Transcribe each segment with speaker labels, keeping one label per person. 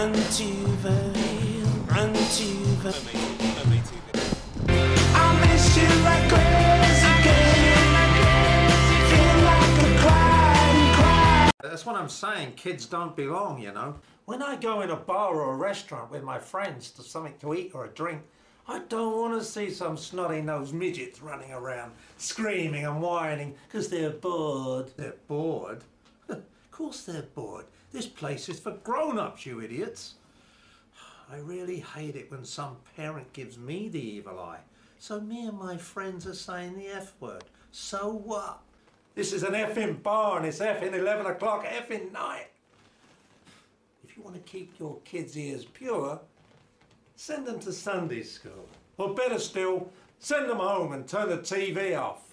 Speaker 1: run to the hill, run to the I miss you like crazy again. Feel like a cry.
Speaker 2: That's what I'm saying, kids don't belong, you know. When I go in a bar or a restaurant with my friends to something to eat or a drink, I don't want to see some snotty-nosed midgets running around screaming and whining because they're bored. They're bored? Of course they're bored. This place is for grown-ups, you idiots. I really hate it when some parent gives me the evil eye. So me and my friends are saying the F word. So what? This is an effing bar and it's effing 11 o'clock effing night. If you want to keep your kids' ears pure, send them to Sunday school. Or better still, send them home and turn the TV off.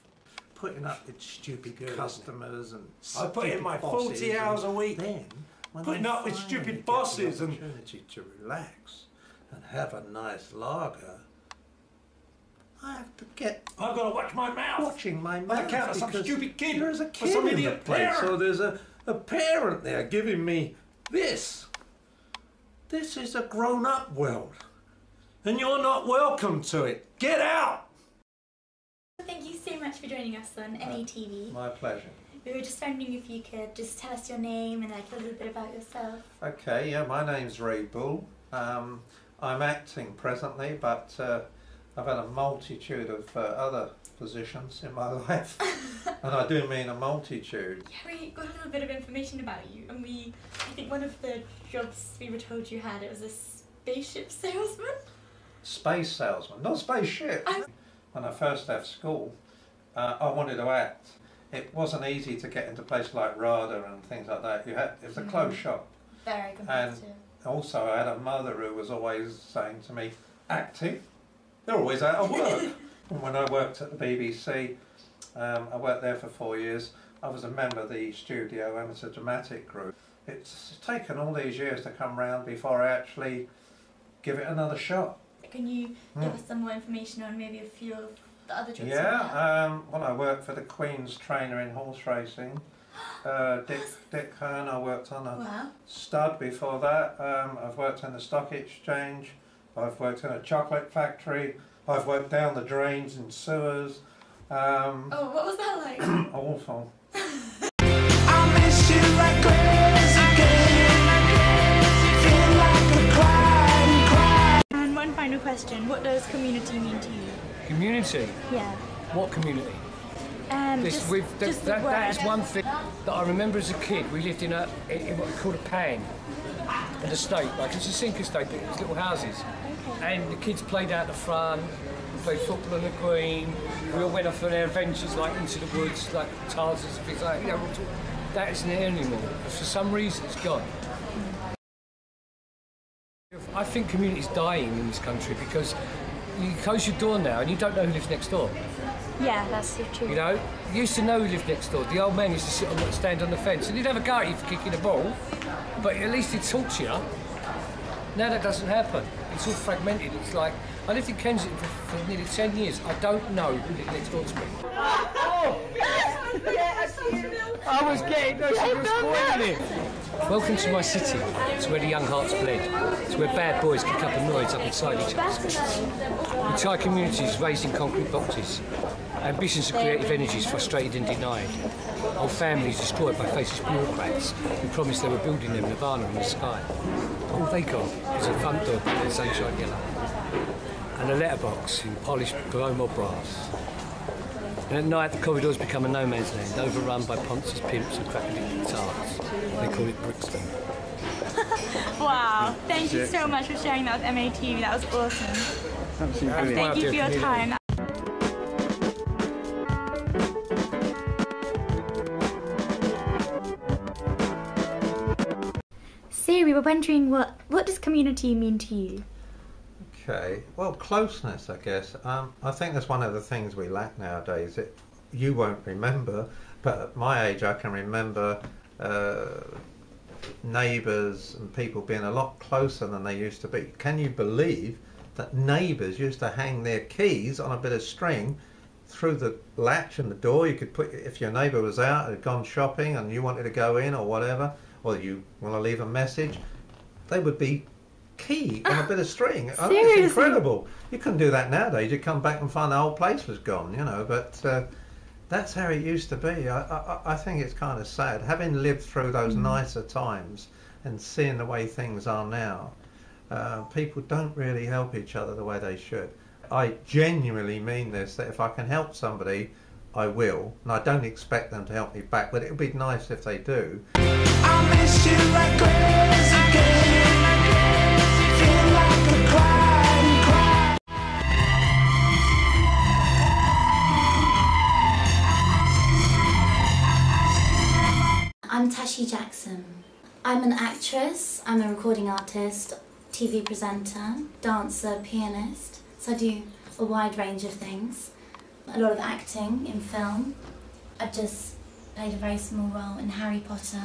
Speaker 2: Putting up with stupid customers and I put in my 40 hours a week. Then, when putting up with stupid bosses and opportunity to relax and have a nice lager, I have to get. I've got to watch my mouth. Watching my mouth. On account of some stupid kid. There's a kid some in the place, so there's a parent there giving me this. This is a grown-up world, and you're not welcome to it. Get out.
Speaker 3: Thank you so much for joining us on MATV.
Speaker 2: My pleasure.
Speaker 3: We were just wondering if you could just tell us your name and like a little bit about yourself.
Speaker 2: Okay, yeah, my name's Ray Bull. I'm acting presently, but I've had a multitude of other positions in my life, and I do mean a multitude.
Speaker 3: Yeah, we got a little bit of information about you, and I think one of the jobs we were told you had, it was a spaceship salesman?
Speaker 2: Space salesman, not spaceship. When I first left school, I wanted to act. It wasn't easy to get into places like RADA and things like that. It was a closed shop.
Speaker 3: Very competitive.
Speaker 2: And also I had a mother who was always saying to me, acting? They're always out of work. And when I worked at the BBC, I worked there for 4 years. I was a member of the studio amateur dramatic group. It's taken all these years to come round before I actually give it another shot.
Speaker 3: Can you give us some more information on maybe a few of the other jobs?
Speaker 2: Yeah, well, I worked for the Queen's trainer in horse racing. Dick Hearn, I worked on a stud before that. I've worked in the stock exchange. I've worked in a chocolate factory. I've worked down the drains and sewers.
Speaker 3: Oh, what was that like?
Speaker 2: Awful.
Speaker 1: I miss you like crazy again. Feel like a cry.
Speaker 3: And one final question, what does community mean to you?
Speaker 4: Community?
Speaker 3: Yeah.
Speaker 4: What community?
Speaker 3: That
Speaker 4: is one thing that I remember as a kid. We lived in what we called a pan, an estate, like it's a sink estate, but it was little houses. Okay. And the kids played out the front, played football on the green. We all went off on our adventures, like into the woods, like Tarzans and things like that. You know, that isn't there anymore. But for some reason, it's gone. I think community's dying in this country because you close your door now and you don't know who lives next door.
Speaker 3: Yeah, that's so true.
Speaker 4: You know, you used to know who lived next door. The old man used to stand on the fence and he'd have a go at you for kicking a ball, but at least he'd talk to you. Now that doesn't happen. It's all fragmented. It's like, I lived in Kensington for nearly 10 years. I don't know who lived next door to me. Oh! I was getting no, she was spoiling it. Welcome to my city. It's where the young hearts bled. It's where bad boys kick up a noise up inside each other. Entire communities raised in concrete boxes. Ambitions and creative energies frustrated and denied. Whole families destroyed by faceless bureaucrats who promised they were building them nirvana in the sky. All they got was a front door painted in sunshine yellow and a letterbox in polished bromo brass. And at night the corridors become a no man's land, overrun by ponces, pimps and crackling guitars. They call it Brixton.
Speaker 3: Wow, thank you so much for sharing that with MATV, that was awesome.
Speaker 4: Absolutely.
Speaker 3: Thank you for your time. So we were wondering, what does community mean to you?
Speaker 2: Okay, well, closeness, I guess. I think that's one of the things we lack nowadays. You won't remember, but at my age I can remember neighbours and people being a lot closer than they used to be. Can you believe that neighbours used to hang their keys on a bit of string through the latch and the door? You could put, if your neighbour was out, had gone shopping and you wanted to go in or whatever, or you want to leave a message, they would be key on a bit of string.
Speaker 5: Seriously?
Speaker 2: It's incredible. You couldn't do that nowadays. You come back and find the whole place was gone, you know, but that's how it used to be. I think it's kind of sad. Having lived through those nicer times and seeing the way things are now, people don't really help each other the way they should. I genuinely mean this, that if I can help somebody, I will, and I don't expect them to help me back, but it would be nice if they do.
Speaker 1: I miss you like crazy again. Feel like a cry.
Speaker 5: I'm Tashi Jackson. I'm an actress, I'm a recording artist, TV presenter, dancer, pianist. So I do a wide range of things. A lot of acting in film. I've just played a very small role in Harry Potter,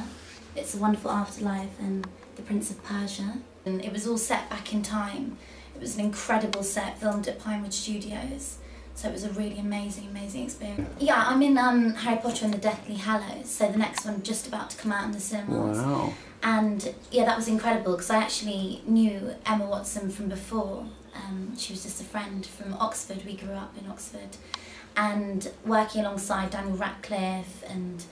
Speaker 5: It's a Wonderful Afterlife and The Prince of Persia. And it was all set back in time. It was an incredible set, filmed at Pinewood Studios. So it was a really amazing, amazing experience. Yeah, I'm in Harry Potter and the Deathly Hallows, so the next one just about to come out in the cinemas.
Speaker 6: Wow.
Speaker 5: And yeah, that was incredible because I actually knew Emma Watson from before. She was just a friend from Oxford. We grew up in Oxford. And working alongside Daniel Radcliffe and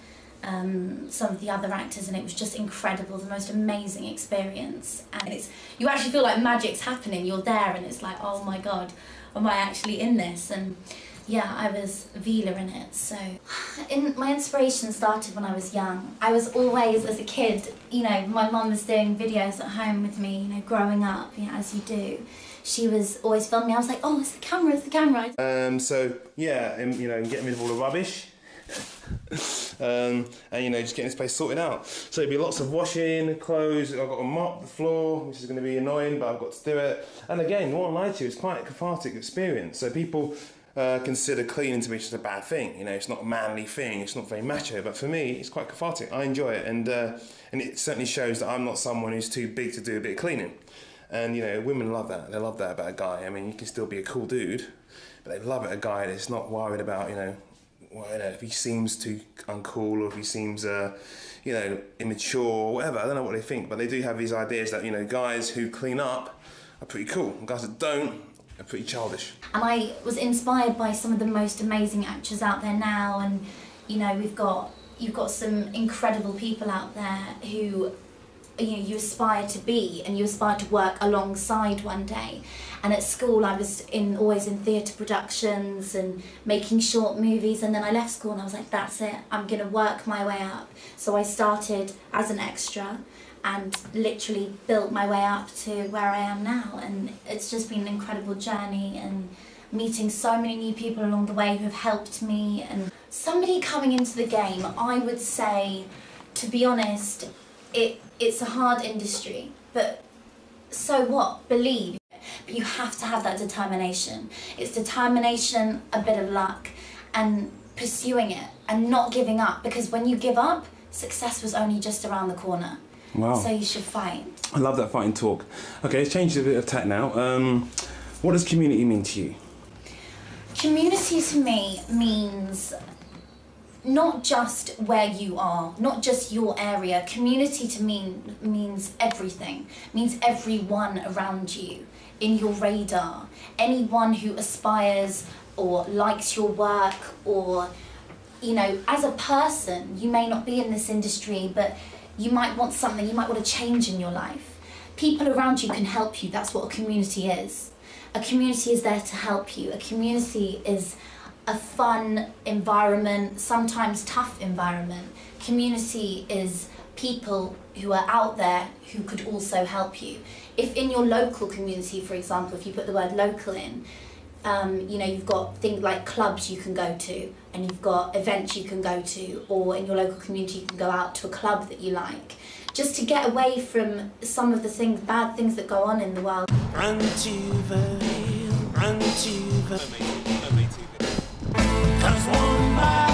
Speaker 5: some of the other actors, and it was just incredible, the most amazing experience. And you actually feel like magic's happening. You're there and it's like, oh my God, am I actually in this? And yeah, I was Vila in it. So my inspiration started when I was young. I was always, as a kid, you know, my mum was doing videos at home with me, you know, growing up, you know, as you do. She was always filming me. I was like, oh, it's the camera, it's the camera.
Speaker 6: So yeah, you know, getting rid of all the rubbish. And you know, just getting this place sorted out. So it'd be lots of washing clothes. I've got to mop the floor, which is going to be annoying, but I've got to do it. And again, I won't lie to you, it's quite a cathartic experience. So people consider cleaning to be just a bad thing. You know, it's not a manly thing. It's not very macho. But for me, it's quite cathartic. I enjoy it, and it certainly shows that I'm not someone who's too big to do a bit of cleaning. And you know, women love that. They love that about a guy. I mean, you can still be a cool dude, but they love it a guy that's not worried about, you know, if he seems too uncool or if he seems, you know, immature or whatever. I don't know what they think, but they do have these ideas that, you know, guys who clean up are pretty cool, and guys that don't are pretty childish. And
Speaker 5: I was inspired by some of the most amazing actors out there now, and you know, you've got some incredible people out there who, you know, you aspire to be and you aspire to work alongside one day. And at school I was always in theatre productions and making short movies, and then I left school and I was like, that's it, I'm going to work my way up. So I started as an extra and literally built my way up to where I am now, and it's just been an incredible journey, and meeting so many new people along the way who have helped me. And somebody coming into the game, I would say, to be honest, it's a hard industry, but so what? Believe. But you have to have that determination. It's determination, a bit of luck, and pursuing it and not giving up, because when you give up, success was only just around the corner.
Speaker 6: Wow.
Speaker 5: So you should fight.
Speaker 6: I love that fighting talk. Okay, let's change a bit of tack now. What does community mean to you?
Speaker 5: Community to me means not just where you are, not just your area. Community to me means everything, means everyone around you, in your radar, anyone who aspires or likes your work, or, you know, as a person, you may not be in this industry, but you might want something, you might want to change in your life. People around you can help you. That's what a community is. A community is there to help you. A community is a fun environment, sometimes tough environment. Community is people who are out there who could also help you. If in your local community, for example, if you put the word local in, you know, you've got things like clubs you can go to, and you've got events you can go to, or in your local community you can go out to a club that you like, just to get away from some of the bad things that go on in the world.
Speaker 1: Run to the hill, run to the... 'Cause one by